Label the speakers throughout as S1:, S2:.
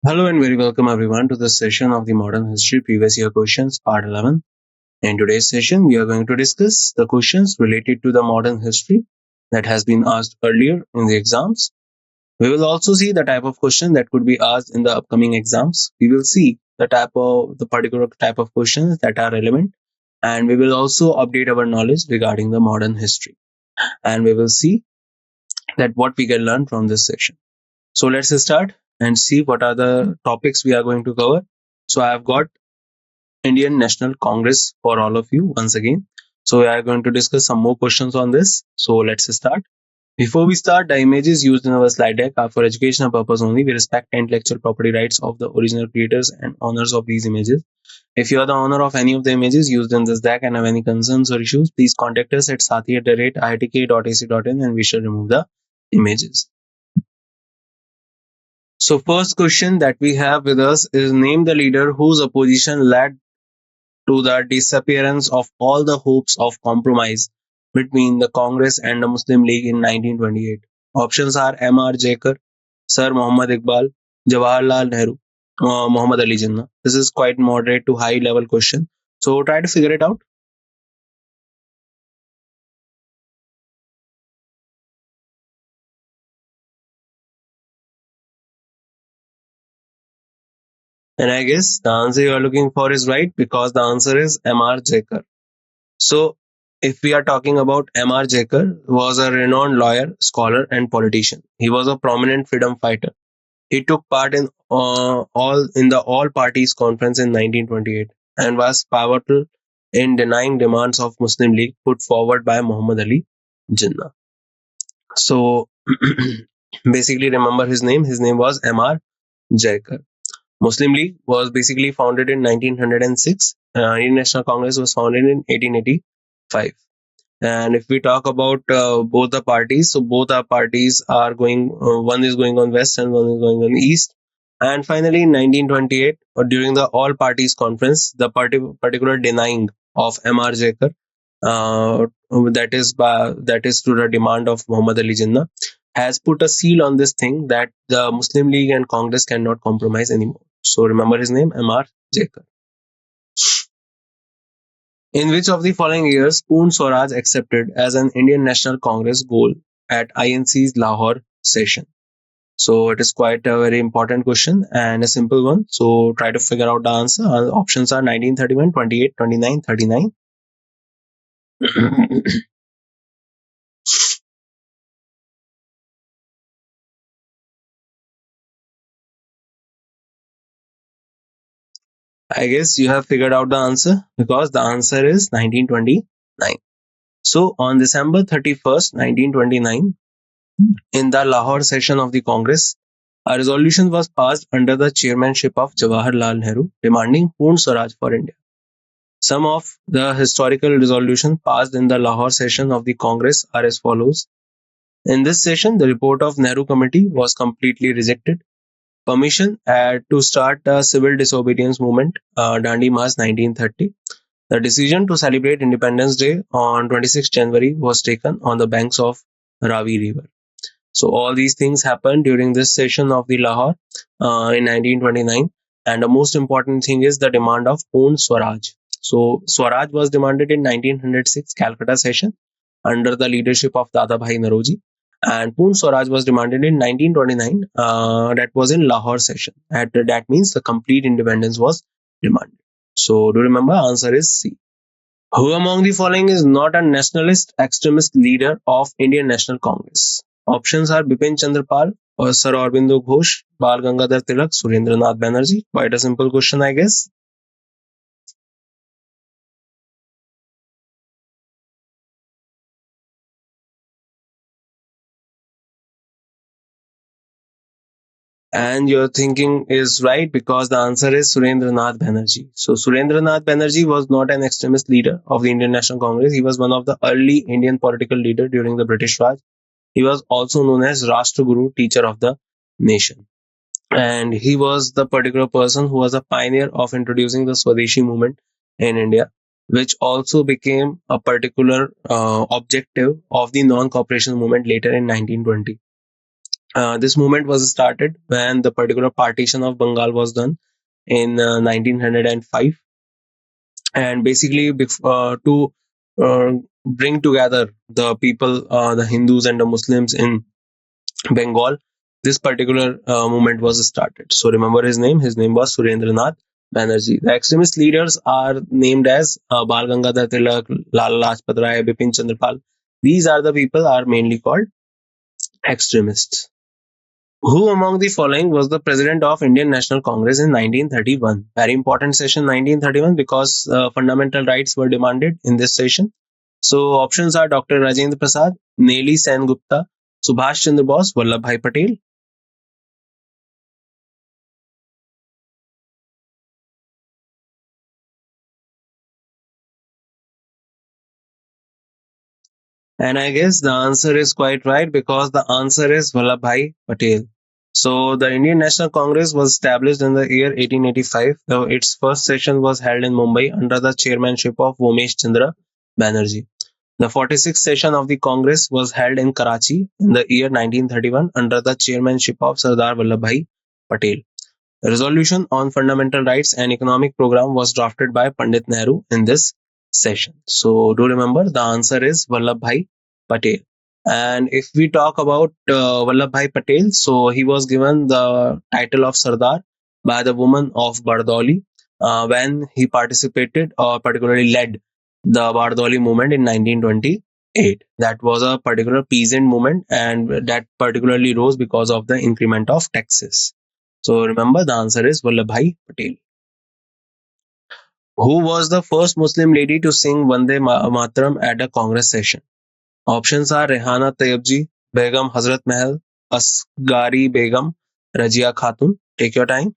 S1: Hello and very welcome everyone to this session of the Modern History Previous Year Questions Part 11. In today's session, we are going to discuss the questions related to the modern history that has been asked earlier in the exams. We will also see the type of question that could be asked in the upcoming exams. We will see the particular type of questions that are relevant, and we will also update our knowledge regarding the modern history. And we will see that what we can learn from this session. So let's start and see what are the topics we are going to cover. So I have got Indian National Congress for all of you once again. So we are going to discuss some more questions on this. So let's start. Before we start, the images used in our slide deck are for educational purpose only. We respect the intellectual property rights of the original creators and owners of these images. If you are the owner of any of the images used in this deck and have any concerns or issues, please contact us at sathi@iitk.ac.in and we shall remove the images. So first question that we have with us is, name the leader whose opposition led to the disappearance of all the hopes of compromise between the Congress and the Muslim League in 1928. Options are M.R. Jakar, Sir Muhammad Iqbal, Jawaharlal Nehru, Muhammad Ali Jinnah. This is quite moderate to high level question. So try to figure it out. And I guess the answer you are looking for is right because the answer is M.R. Jakar. So, if we are talking about M.R. Jakar, was a renowned lawyer, scholar, and politician. He was a prominent freedom fighter. He took part in the All Parties Conference in 1928 and was pivotal in denying demands of Muslim League put forward by Muhammad Ali Jinnah. So, basically, remember his name. His name was M.R. Jakar. Muslim League was basically founded in 1906. Indian National Congress was founded in 1885. And if we talk about both the parties, so both our parties are going, one is going on west and one is going on east. And finally, in 1928, during the All Parties Conference, the particular denying of M.R. Jakar, that is to the demand of Muhammad Ali Jinnah, has put a seal on this thing that the Muslim League and Congress cannot compromise anymore. So remember his name, M.R. Jakar. In which of the following years Poon Swaraj accepted as an Indian National Congress goal at INC's Lahore session? So it is quite a very important question and a simple one. So try to figure out the answer. Options are 1931, 28, 29, 39. I guess you have figured out the answer because the answer is 1929. So on December 31st, 1929, in the Lahore session of the Congress, a resolution was passed under the chairmanship of Jawaharlal Nehru demanding Poon Swaraj for India. Some of the historical resolutions passed in the Lahore session of the Congress are as follows. In this session, the report of Nehru Committee was completely rejected. Permission to start a civil disobedience movement, Dandi March 1930. The decision to celebrate Independence Day on 26 January was taken on the banks of Ravi River. So all these things happened during this session of the Lahore in 1929. And the most important thing is the demand of Poon Swaraj. So Swaraj was demanded in 1906 Calcutta session under the leadership of Dadabhai Naroji. And Poon Swaraj was demanded in 1929. That was in Lahore session. That means the complete independence was demanded. So do remember, answer is C. Who among the following is not a nationalist extremist leader of Indian National Congress? Options are Bipin Chandra Pal or Sir Aurobindo Ghosh, Bal Gangadhar Tilak, Surendranath Banerjee. Quite a simple question, I guess. And your thinking is right because the answer is Surendranath Banerjee. So Surendranath Banerjee was not an extremist leader of the Indian National Congress. He was one of the early Indian political leaders during the British Raj. He was also known as Rashtraguru, teacher of the nation. And he was the particular person who was a pioneer of introducing the Swadeshi movement in India, which also became a particular objective of the non-cooperation movement later in 1920. This movement was started when the particular partition of Bengal was done in 1905, and basically to uh, bring together the people, the Hindus and the Muslims in Bengal, this particular movement was started. So remember his name. His name was Surendranath Banerjee. The extremist leaders are named as Bal Gangadhar Tilak, Lala Lajpat Rai, Bipin Chandrapal. These are the people are mainly called extremists. Who among the following was the president of Indian National Congress in 1931? Very important session 1931 because fundamental rights were demanded in this session. So options are Dr. Rajendra Prasad, Neli Sen Gupta, Subhash Chandra Bose, Vallabhbhai Patel. And I guess the answer is quite right because the answer is Vallabhbhai Patel. So the Indian National Congress was established in the year 1885, though its first session was held in Mumbai under the chairmanship of Vomesh Chandra Banerjee. The 46th session of the Congress was held in Karachi in the year 1931 under the chairmanship of Sardar Vallabhbhai Patel. A resolution on fundamental rights and economic program was drafted by Pandit Nehru in this session. So do remember the answer is Vallabhbhai Patel. And if we talk about Vallabhbhai Patel, so he was given the title of Sardar by the woman of Bardoli when he participated or particularly led the Bardoli movement in 1928. That was a particular peasant movement and that particularly rose because of the increment of taxes. So remember the answer is Vallabhbhai Patel. Who was the first Muslim lady to sing Vande Mataram at a Congress session? Options are Rehana Tayyibji, Begum Hazrat Mahal, Asghari Begum, Rajia Khatun. Take your time.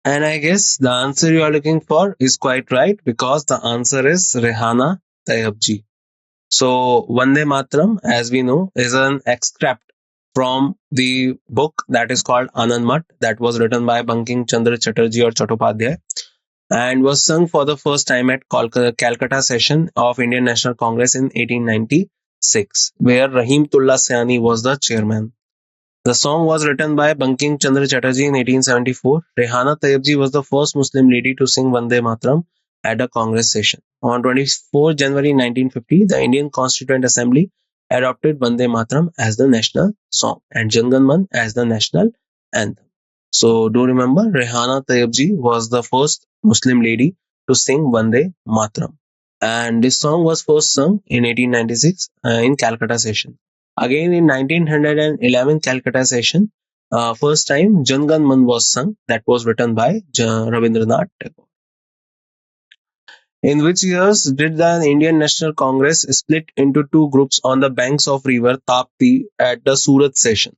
S1: And I guess the answer you are looking for is quite right because the answer is Rehana Tayyibji. So Vande Mataram, as we know, is an extract from the book that is called Anand Mat, that was written by Banking Chandra Chatterjee or Chattopadhyay and was sung for the first time at Calcutta session of Indian National Congress in 1896, where Rahim Tullah Sayani was the chairman. The song was written by Banking Chandra Chatterjee in 1874. Rehana Tayyibji was the first Muslim lady to sing Vande Mataram at a Congress session. On 24 January 1950, the Indian Constituent Assembly adopted Vande Mataram as the national song and Jangan Man as the national anthem. So do remember, Rehana Tayyibji was the first Muslim lady to sing Vande Mataram. And this song was first sung in 1896 in Calcutta session. Again in 1911 Calcutta session, first time Jangan Man was sung, that was written by Rabindranath Tagore. In which years did the Indian National Congress split into two groups on the banks of river Tapti at the Surat session?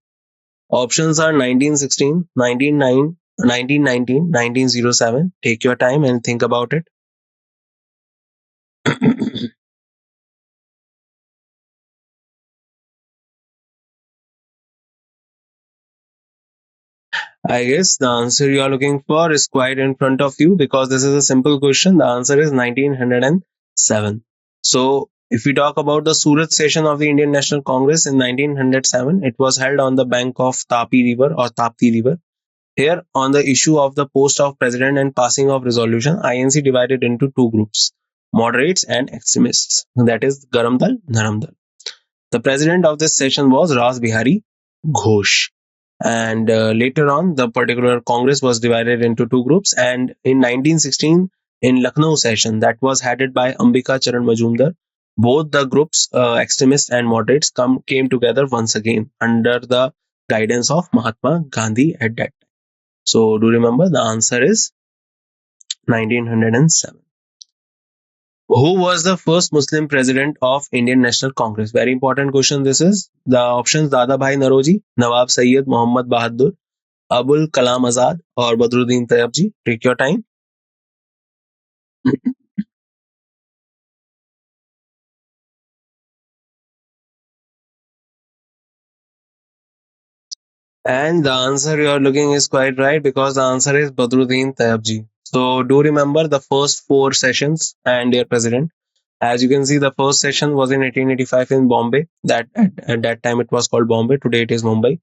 S1: Options are 1916, 1919, 1907. Take your time and think about it. I guess the answer you are looking for is quite in front of you because this is a simple question. The answer is 1907. So, if we talk about the Surat session of the Indian National Congress in 1907, it was held on the bank of Tapi River or Tapti River. Here, on the issue of the post of president and passing of resolution, INC divided into two groups, moderates and extremists. That is Garam Dal, Naram Dal. The president of this session was Ras Bihari Ghosh. And later on, the particular Congress was divided into two groups. And in 1916, in Lucknow session, that was headed by Ambika Charan Majumdar, both the groups, extremists and moderates, came together once again under the guidance of Mahatma Gandhi at that time. So, do remember the answer is 1907. Who was the first Muslim president of Indian National Congress? Very important question this is. The options Dada Bhai Naroji, Nawab Sayyid Muhammad Bahadur, Abul Kalam Azad or Badruddin Tayyabji. Take your time. And the answer you are looking is quite right because the answer is Badruddin Tayyabji. So do remember the first four sessions and their president. As you can see, the first session was in 1885 in Bombay. That at that time it was called Bombay. Today it is Mumbai.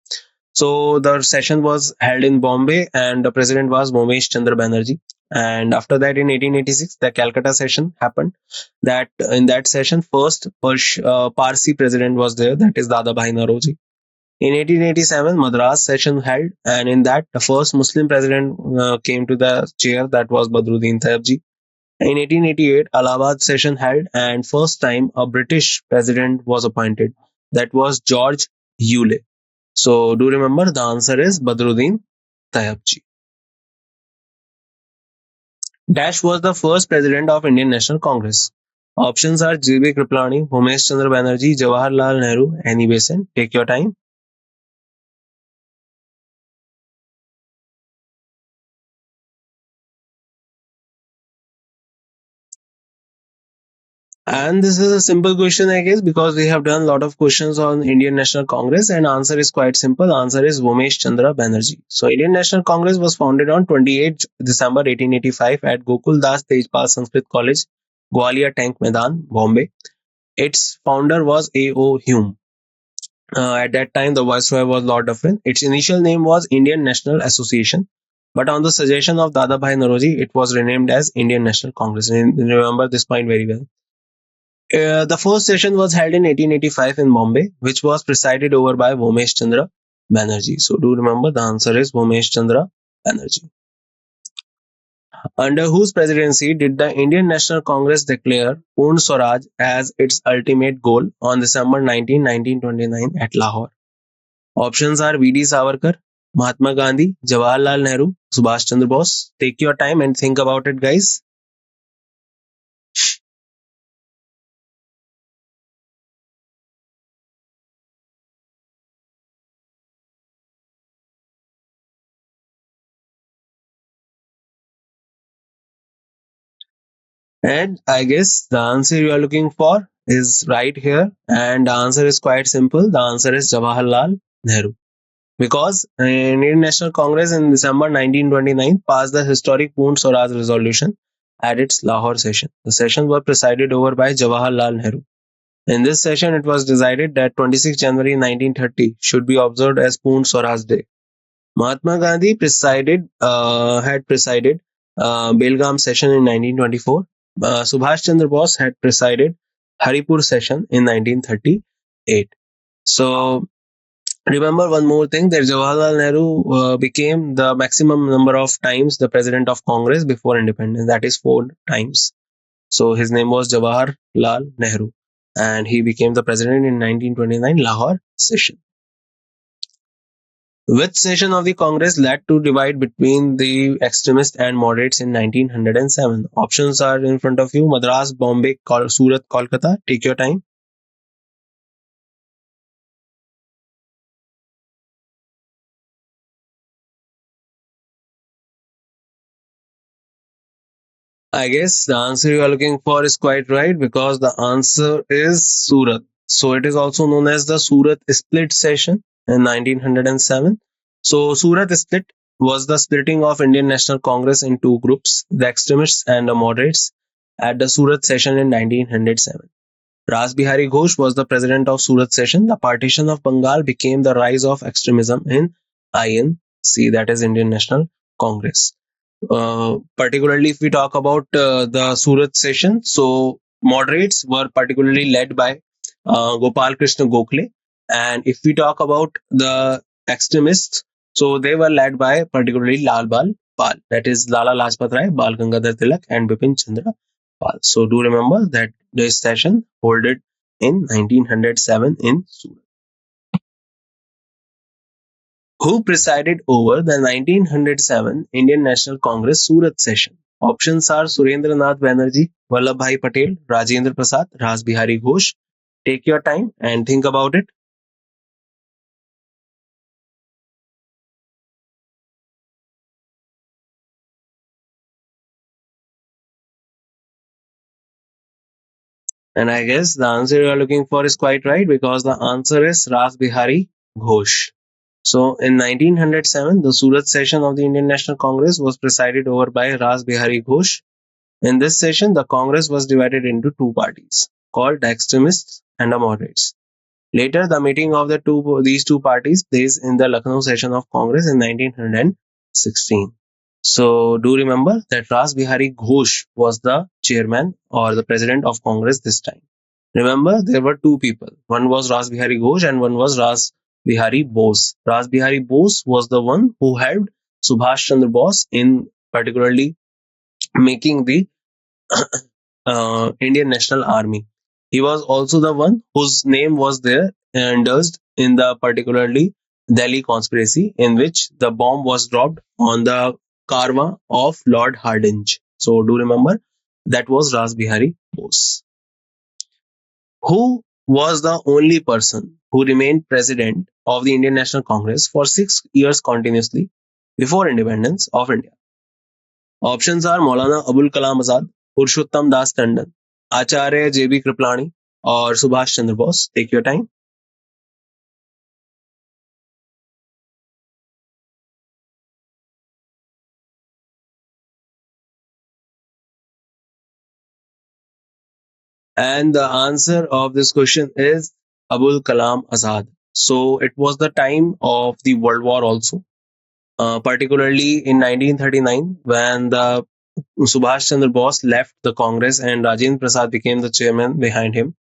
S1: So the session was held in Bombay, and the president was Momesh Chandra Banerjee. And after that, in 1886, the Calcutta session happened. That in that session, first Parsi president was there. That is Dada Bhai Naroji. In 1887, Madras session held, and in that, the first Muslim president came to the chair. That was Badruddin Tayebji. In 1888, Allahabad session held, and first time a British president was appointed. That was George Hewley. So do remember the answer is Badruddin Tayebji. Dash was the first president of Indian National Congress. Options are J.B. Kriplani, Homesh Chandra Banerjee, Jawaharlal Nehru, Annie Besant. Take your time. And this is a simple question, I guess, because we have done a lot of questions on Indian National Congress, and answer is quite simple. Answer is Vomesh Chandra Banerjee. So Indian National Congress was founded on 28 December 1885 at Gokul Das Tejpal Sanskrit College, Gwalior Tank Maidan, Bombay. Its founder was A.O. Hume. At that time, the viceroy was Lord Dufferin. Its initial name was Indian National Association, but on the suggestion of Dadabhai Naroji, it was renamed as Indian National Congress. Remember this point very well. The first session was held in 1885 in Bombay, which was presided over by Vomesh Chandra Banerjee. So do remember the answer is Vomesh Chandra Banerjee. Under whose presidency did the Indian National Congress declare Purn Swaraj as its ultimate goal on December 19, 1929 at Lahore? Options are V.D. Savarkar, Mahatma Gandhi, Jawaharlal Nehru, Subhash Chandra Bose. Take your time and think about it, guys. And I guess the answer you are looking for is right here. And the answer is quite simple. The answer is Jawaharlal Nehru. Because Indian National Congress in December 1929 passed the historic Pune Swaraj resolution at its Lahore session. The session was presided over by Jawaharlal Nehru. In this session, it was decided that 26 January 1930 should be observed as Pune Swaraj Day. Mahatma Gandhi had presided Belgaum session in 1924. Subhash Chandra Bose had presided Haripur session in 1938. So remember one more thing, that Jawaharlal Nehru became the maximum number of times the president of Congress before independence. That is 4 times. So his name was Jawaharlal Nehru, and he became the president in 1929 Lahore session. Which session of the Congress led to divide between the extremists and moderates in 1907? Options are in front of you: Madras, Bombay, Surat, Kolkata. Take your time. I guess the answer you are looking for is quite right, because the answer is Surat. So it is also known as the Surat Split session in 1907. So Surat Split was the splitting of Indian National Congress in two groups, the extremists and the moderates, at the Surat session in 1907. Ras Bihari Ghosh was the president of Surat session. The partition of Bengal became the rise of extremism in INC, that is Indian National Congress. Particularly if we talk about the Surat session, so moderates were particularly led by Gopal Krishna Gokhale, and if we talk about the extremists, so they were led by particularly Lal Bal Pal, that is Lala Lajpat Rai, Bal Gangadhar Tilak, and Bipin Chandra Pal. So do remember that this session holded in 1907 in Surat. Who presided over the 1907 Indian National Congress Surat session? Options are Surendranath Banerjee, Vallabhbhai Patel, Rajendra Prasad, Ras Bihari Ghosh. Take your time and think about it. And I guess the answer you are looking for is quite right, because the answer is Ras Bihari Ghosh. So in 1907, the Surat session of the Indian National Congress was presided over by Ras Bihari Ghosh. In this session, the Congress was divided into two parties called the extremists and the moderates. Later, the meeting of these two parties placed in the Lucknow session of Congress in 1916. So do remember that Ras Bihari Ghosh was the chairman or the president of Congress this time. Remember, there were two people. One was Ras Bihari Ghosh and one was Ras Bihari Bose. Ras Bihari Bose was the one who helped Subhash Chandra Bose in particularly making the Indian National Army. He was also the one whose name was there endorsed in the particularly Delhi conspiracy, in which the bomb was dropped on the Karwa of Lord Hardinge. So do remember that was Ras Bihari Bose, who was the only person who remained president of the Indian National Congress for 6 years continuously before independence of India. Options are Maulana Abul Kalam Azad, Purushottam Das Tandon, Acharya J.B. Kriplani, or Subhash Chandra Bose. Take your time. And the answer of this question is Abul Kalam Azad. So it was the time of the World War also, particularly in 1939 when the Subhash Chandra Bose left the Congress and Rajendra Prasad became the chairman behind him.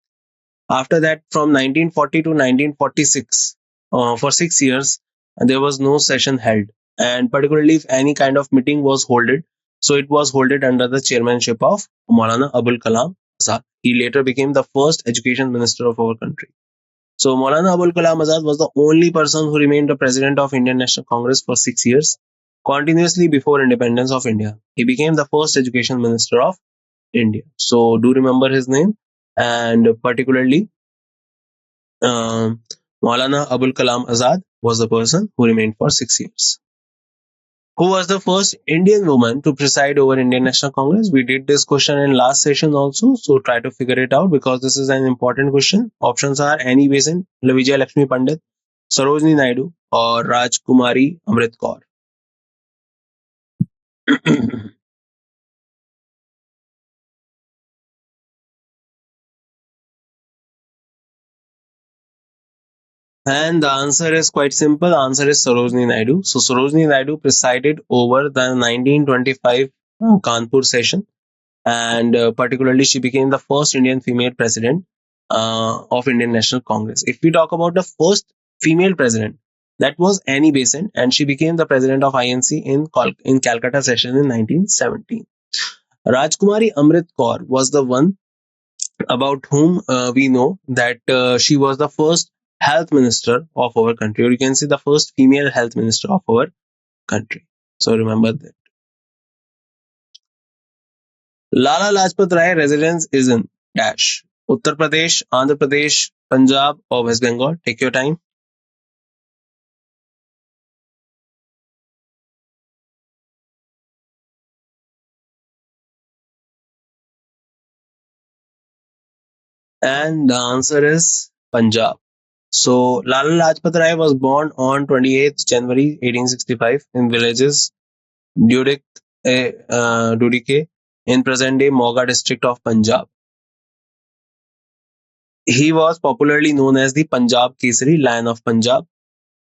S1: After that, from 1940 to 1946, for 6 years, there was no session held. And particularly if any kind of meeting was holded, so it was holded under the chairmanship of Maulana Abul Kalam Azad. He later became the first education minister of our country. So Maulana Abul Kalam Azad was the only person who remained the president of Indian National Congress for 6 years, continuously before independence of India. He became the first education minister of India. So do remember his name, and particularly Maulana Abul Kalam Azad was the person who remained for 6 years. Who was the first Indian woman to preside over Indian National Congress? We did this question in last session also, so try to figure it out because this is an important question. Options are Annie Besant, Vijay Lakshmi Pandit, Sarojini Naidu, or Rajkumari Amrit Kaur. And the answer is quite simple. The answer is Sarojini Naidu. So Sarojini Naidu presided over the 1925 Kanpur session, and particularly she became the first Indian female president of Indian National Congress. If we talk about the first female president, that was Annie Besant, and she became the president of INC in Calcutta session in 1917. Rajkumari Amrit Kaur was the one about whom we know that she was the first health minister of our country, or you can say the first female health minister of our country. So remember that. Lala Lajpat Rai residence is in dash. Uttar Pradesh, Andhra Pradesh, Punjab, or West Bengal. Take your time. And the answer is Punjab. So Lala Lajpat Rai was born on 28th January 1865 in villages Dudik, Dudike in present-day Moga district of Punjab. He was popularly known as the Punjab Kesari, Lion of Punjab.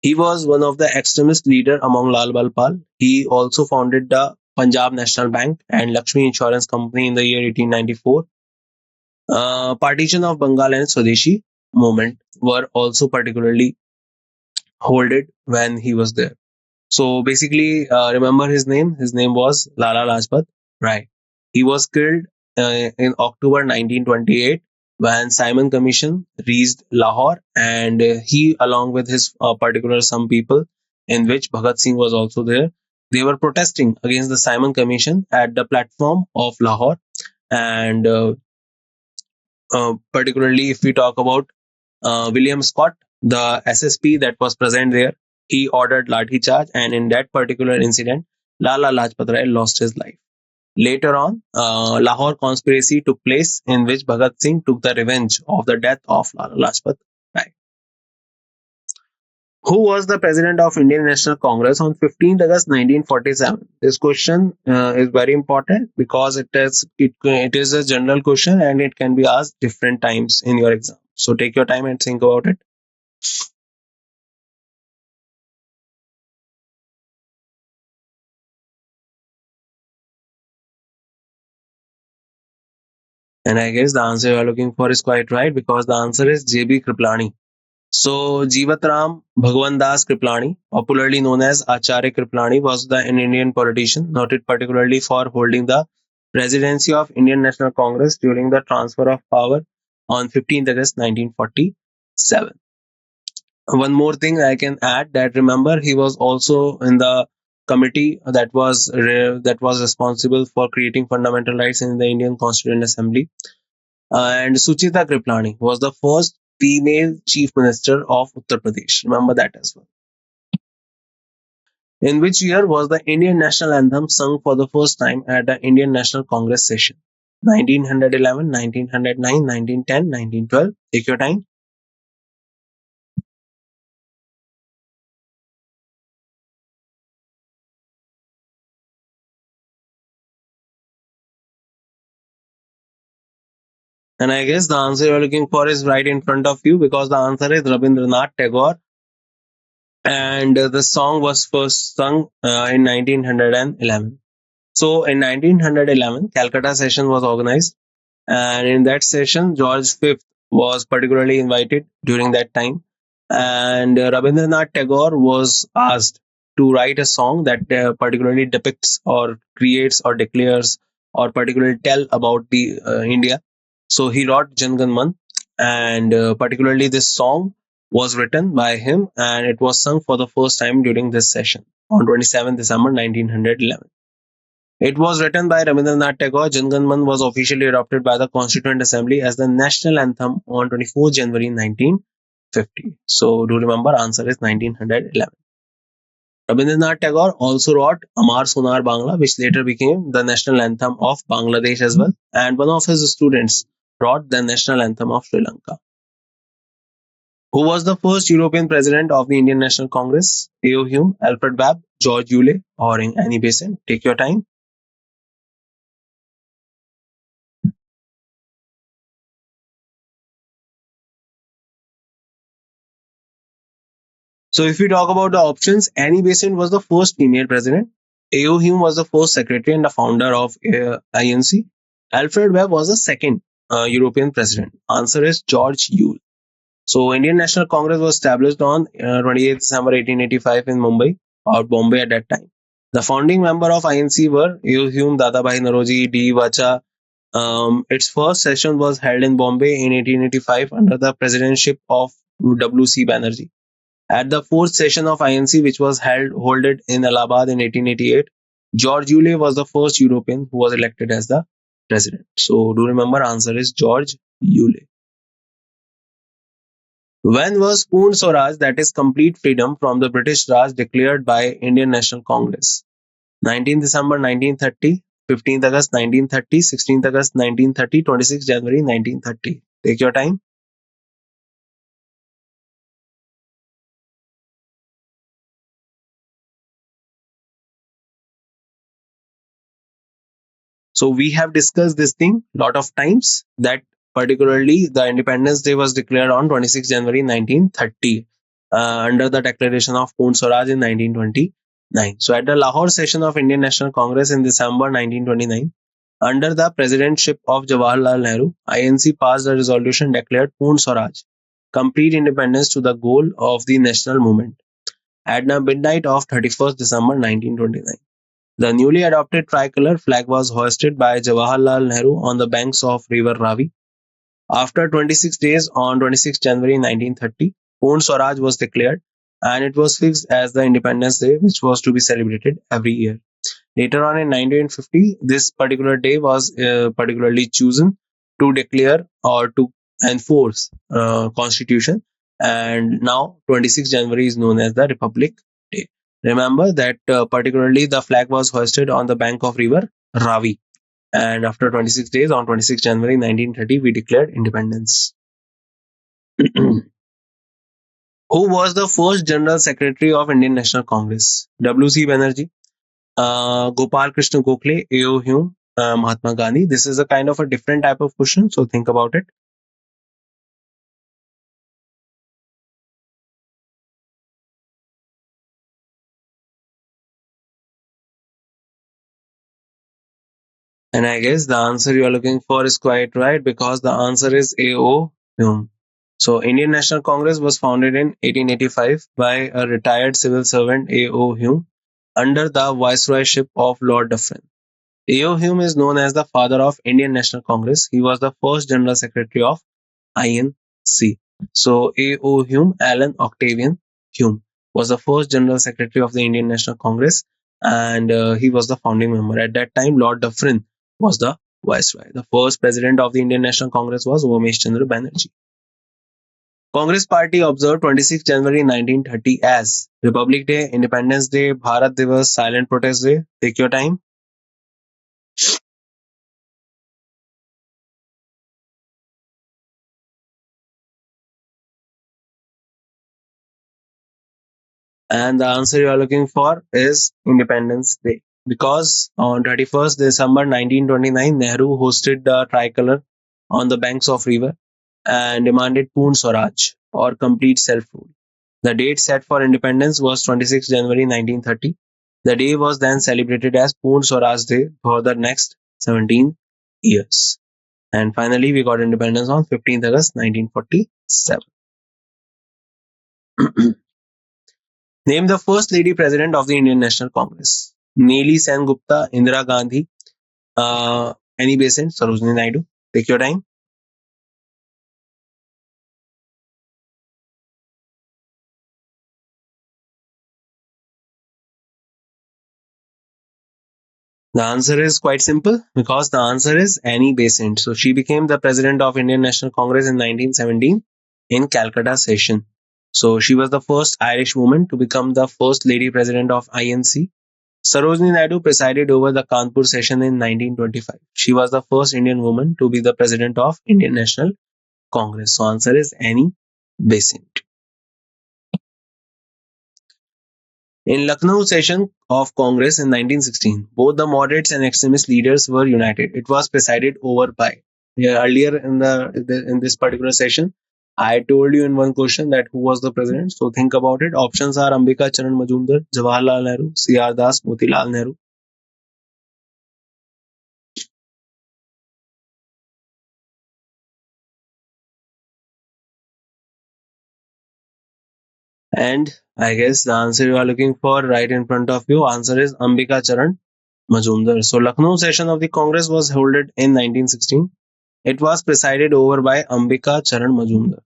S1: He was one of the extremist leader among Lal Balpal. He also founded the Punjab National Bank and Lakshmi Insurance Company in the year 1894. Partition of Bengal and Swadeshi movement were also particularly holded when he was there. So basically, remember his name. His name was Lala Lajpat Rai. He was killed in October 1928 when Simon Commission reached Lahore, and he, along with his particular some people, in which Bhagat Singh was also there, they were protesting against the Simon Commission at the platform of Lahore, and particularly if we talk about William Scott, the SSP that was present there, he ordered lathi charge, and in that particular incident, Lala Lajpat Rai lost his life. Later on, Lahore conspiracy took place in which Bhagat Singh took the revenge of the death of Lala Lajpat Rai. Who was the president of Indian National Congress on 15th August 1947? This question is very important because it is a general question and it can be asked different times in your exam. So take your time and think about it. And I guess the answer you are looking for is quite right because the answer is J.B. Kriplani. So Jeevatram Bhagwan Das Kriplani, popularly known as Acharya Kriplani, was an Indian politician noted particularly for holding the presidency of Indian National Congress during the transfer of power on 15th August 1947. One more thing I can add that remember he was also in the committee that was responsible for creating fundamental rights in the Indian Constituent Assembly. And Suchita Kriplani was the first female chief minister of Uttar Pradesh. Remember that as well. In which year was the Indian national anthem sung for the first time at the Indian National Congress session? 1911, 1909, 1910, 1912. Take your time. And I guess the answer you're looking for is right in front of you because the answer is Rabindranath Tagore. And the song was first sung in 1911. So in 1911, Calcutta session was organized. And in that session, George V was particularly invited during that time. And Rabindranath Tagore was asked to write a song that particularly depicts or creates or declares or particularly tell about the India. So he wrote Jan Gan Man, and particularly this song was written by him and it was sung for the first time during this session on 27th December 1911. It was written by Rabindranath Tagore. Jan Gan Man was officially adopted by the Constituent Assembly as the national anthem on 24 January 1950. So do remember, answer is 1911. Rabindranath Tagore also wrote Amar Sonar Bangla, which later became the national anthem of Bangladesh as well. And one of his students wrote the national anthem of Sri Lanka. Who was the first European president of the Indian National Congress? A.O. Hume, Alfred Webb, George Euler, or Annie Besant? Take your time. So if we talk about the options, Annie Besant was the first female president. A.O. Hume was the first secretary and the founder of INC. Alfred Webb was the second European president. Answer is George Yule. So Indian National Congress was established on 28th December 1885 in Mumbai or Bombay at that time. The founding member of INC were A.O. Hume, Dadabhai Naroji, D. Vacha. Its first session was held in Bombay in 1885 under the presidency of W.C. Banerjee. At the fourth session of INC, which was held in Allahabad in 1888, George Euler was the first European who was elected as the president. So do remember, answer is George Euler. When was Poorn Swaraj, that is complete freedom from the British Raj, declared by Indian National Congress? 19th December 1930, 15th August 1930, 16th August 1930, 26th January 1930. Take your time. So we have discussed this thing lot of times that particularly the Independence Day was declared on 26 January 1930 under the declaration of Poorn Swaraj in 1929. So at the Lahore session of Indian National Congress in December 1929, under the presidentship of Jawaharlal Nehru, INC passed a resolution declared Poorn Swaraj, complete independence to the goal of the national movement at the midnight of 31st December 1929. The newly adopted tricolor flag was hoisted by Jawaharlal Nehru on the banks of river Ravi. After 26 days, on 26 January 1930, Poorn Swaraj was declared and it was fixed as the Independence Day, which was to be celebrated every year. Later on in 1950, this particular day was particularly chosen to declare or to enforce constitution, and now 26 January is known as the Republic Day. Remember that particularly the flag was hoisted on the bank of river Ravi, and after 26 days, on 26 January 1930, we declared independence. Who Who was the first General Secretary of Indian National Congress? W.C. Banerjee, Gopal Krishna Gokhale, A.O. Hume, Mahatma Gandhi. This is a kind of a different type of question, so think about it. And I guess the answer you are looking for is quite right because the answer is A.O. Hume. So, Indian National Congress was founded in 1885 by a retired civil servant A.O. Hume under the viceroyship of Lord Dufferin. A.O. Hume is known as the father of Indian National Congress. He was the first General Secretary of INC. So, A.O. Hume, Alan Octavian Hume, was the first General Secretary of the Indian National Congress, and he was the founding member. At that time, Lord Dufferin was the viceroy. The first president of the Indian National Congress was Umesh Chandra Banerjee. Congress Party observed 26 January 1930 as Republic Day, Independence Day, Bharat Divas, Silent Protest Day. Take your time. And the answer you are looking for is Independence Day. Because on 31st December 1929, Nehru hosted the tricolor on the banks of river and demanded Poon Swaraj or complete self-rule. The date set for independence was 26 January 1930. The day was then celebrated as Poon Swaraj Day for the next 17 years. And finally, we got independence on 15th August 1947. Name the first lady president of the Indian National Congress. Neeli Sen Gupta, Indira Gandhi, Annie Besant, Sarojini Naidu. Take your time. The answer is quite simple because the answer is Annie Besant. So she became the president of Indian National Congress in 1917 in Calcutta session. So she was the first Irish woman to become the first lady president of INC. Sarojini Naidu presided over the Kanpur session in 1925. She was the first Indian woman to be the president of Indian National Congress. So answer is Annie Besant. In Lucknow session of Congress in 1916, both the moderates and extremist leaders were united. It was presided over by. Yeah, earlier in this particular session, I told you in one question that who was the president. So think about it. Options are Ambika Charan Majumdar, Jawaharlal Nehru, C.R. Das, Motilal Nehru. And I guess the answer you are looking for right in front of you. Answer is Ambika Charan Majumdar. So Lucknow session of the Congress was held in 1916. It was presided over by Ambika Charan Majumdar.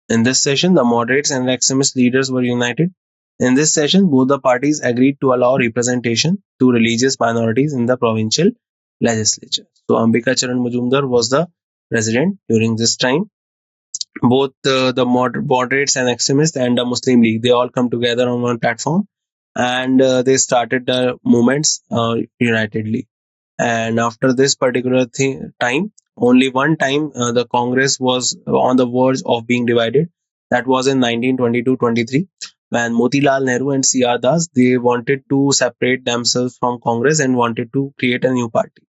S1: In this session, the moderates and the extremist leaders were united. In this session, both the parties agreed to allow representation to religious minorities in the provincial legislature. So Ambika Charan Majumdar was the president during this time. Both the moderates and extremists and the Muslim League, they all come together on one platform, and they started the movements unitedly. And after this particular time, only one time the Congress was on the verge of being divided. That was in 1922-23 when Motilal Nehru and C.R. Das, they wanted to separate themselves from Congress and wanted to create a new party.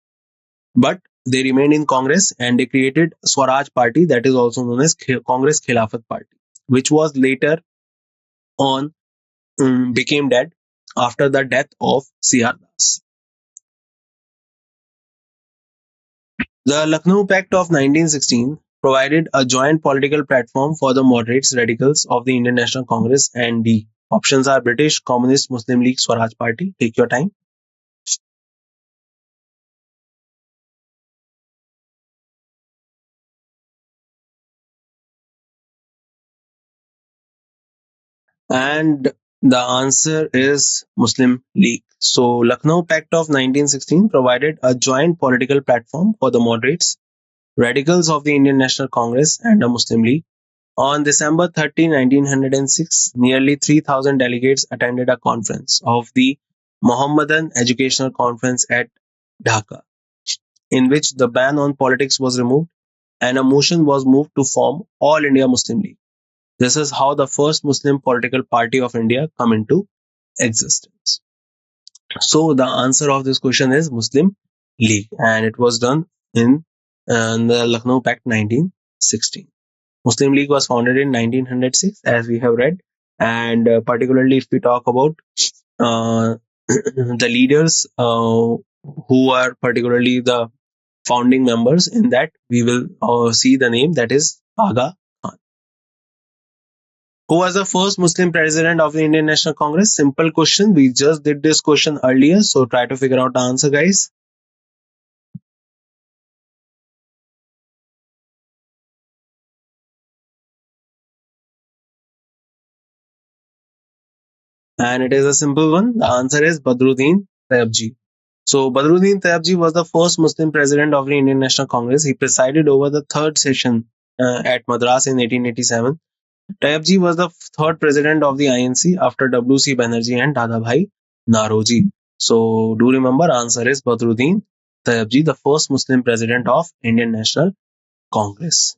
S1: But they remained in Congress and they created Swaraj Party, that is also known as Congress Khilafat Party, which was later on became dead after the death of C.R. Das. The Lucknow Pact of 1916 provided a joint political platform for the moderates radicals of the Indian National Congress and the options are British Communist Muslim League Swaraj Party. Take your time. And the answer is Muslim League. So Lucknow Pact of 1916 provided a joint political platform for the moderates, radicals of the Indian National Congress and the Muslim League. On December 30, 1906, nearly 3,000 delegates attended a conference of the Mohammedan Educational Conference at Dhaka, in which the ban on politics was removed and a motion was moved to form All India Muslim League. This is how the first Muslim political party of India come into existence. So the answer of this question is Muslim League, and it was done in the Lucknow Pact 1916. Muslim League was founded in 1906, as we have read, and particularly if we talk about uh, the leaders who are particularly the founding members, in that we will see the name, that is Aga Khan. Who was the first Muslim president of the Indian National Congress? Simple question. We just did this question earlier, so try to figure out the answer, guys. And it is a simple one. The answer is Badruddin Tayyabji. So Badruddin Tayyabji was the first Muslim president of the Indian National Congress. He presided over the third session at Madras in 1887. Tayyabji was the third president of the INC after W.C. Banerjee and Dadabhai Naoroji. So do remember, answer is Badruddin Tayyabji, the first Muslim president of Indian National Congress.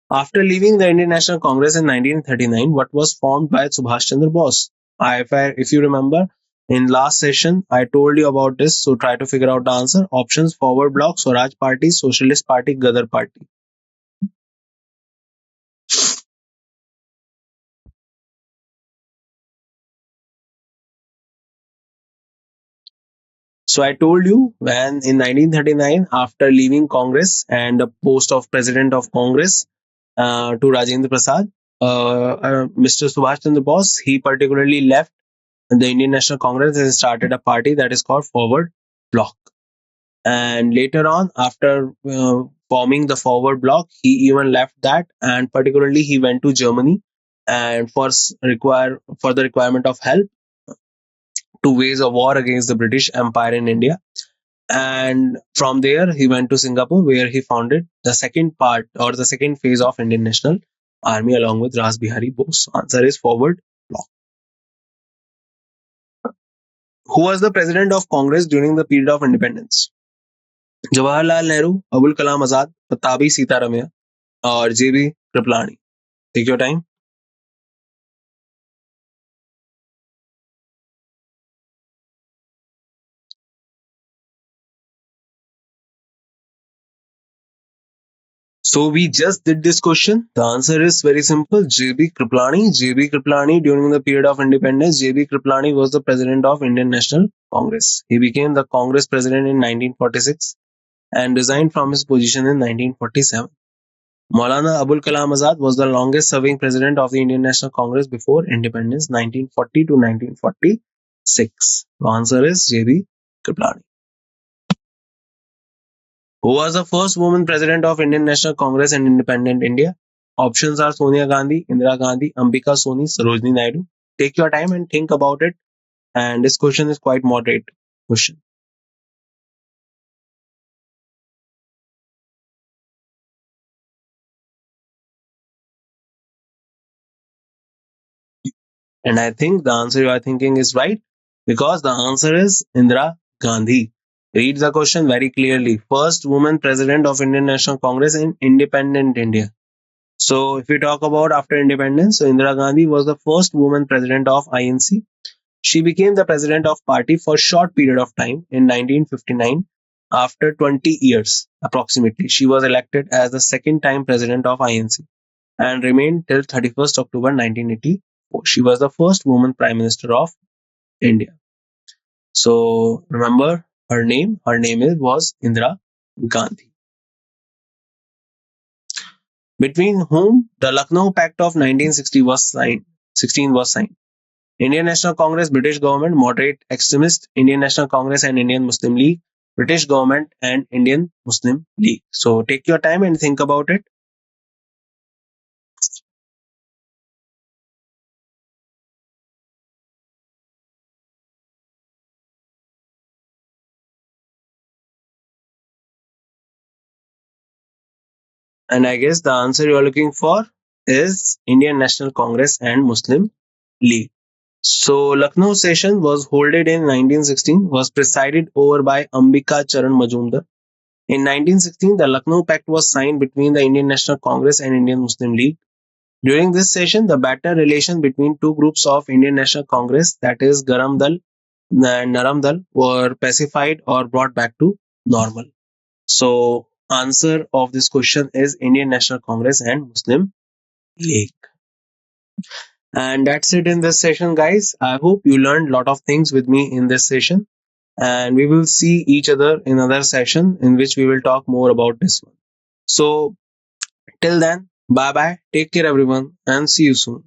S1: After leaving the Indian National Congress in 1939, what was formed by Subhash Chandra Bose? If you remember, in last session, I told you about this, so try to figure out the answer. Options: Forward Bloc, Swaraj Party, Socialist Party, Gadar Party. So I told you, when in 1939, after leaving Congress and the post of President of Congress to Rajendra Prasad, Mr. Subhash Chandra Bose, he particularly left the Indian National Congress and started a party that is called Forward Bloc. And later on, after forming the Forward Bloc, he even left that, and particularly he went to Germany and for the requirement of help to wage a war against the British Empire in India. And from there, he went to Singapore, where he founded the second part or the second phase of Indian National Army along with Ras Bihari Bose. Answer is Forward Bloc. Who was the president of Congress during the period of independence? Jawaharlal Nehru, Abul Kalam Azad, Patabi Sitaramaya, or J.B. Kripalani. Take your time. So we just did this question. The answer is very simple. J.B. Kripalani. J.B. Kripalani, during the period of independence, J.B. Kripalani was the president of Indian National Congress. He became the Congress president in 1946 and resigned from his position in 1947. Maulana Abul Kalam Azad was the longest serving president of the Indian National Congress before independence, 1940 to 1946. The answer is J.B. Kripalani. Who was the first woman president of Indian National Congress and independent India? Options are Sonia Gandhi, Indira Gandhi, Ambika Soni, Sarojini Naidu. Take your time and think about it. And this question is quite moderate question. And I think the answer you are thinking is right, because the answer is Indira Gandhi. Read the question very clearly. First woman president of Indian National Congress in independent India. So if we talk about after independence, so Indira Gandhi was the first woman president of INC. She became the president of party for a short period of time in 1959. After 20 years approximately, she was elected as the second time president of INC and remained till 31st October 1984. She was the first woman prime minister of India. So remember her name. Her name was Indira Gandhi. Between whom the Lucknow Pact of 1960 was signed. 16 was signed. Indian National Congress, British government, moderate extremist, Indian National Congress and Indian Muslim League, British government and Indian Muslim League. So take your time and think about it. And I guess the answer you are looking for is Indian National Congress and Muslim League. So Lucknow session was held in 1916, was presided over by Ambika Charan Majumdar. In 1916, the Lucknow Pact was signed between the Indian National Congress and Indian Muslim League. During this session, the better relation between two groups of Indian National Congress, that is Garam Dal and Naram Dal, were pacified or brought back to normal. So, answer of this question is Indian National Congress and Muslim League. And that's it in this session, guys. I hope you learned a lot of things with me in this session. And we will see each other in another session in which we will talk more about this one. So, till then, bye bye. Take care, everyone, and see you soon.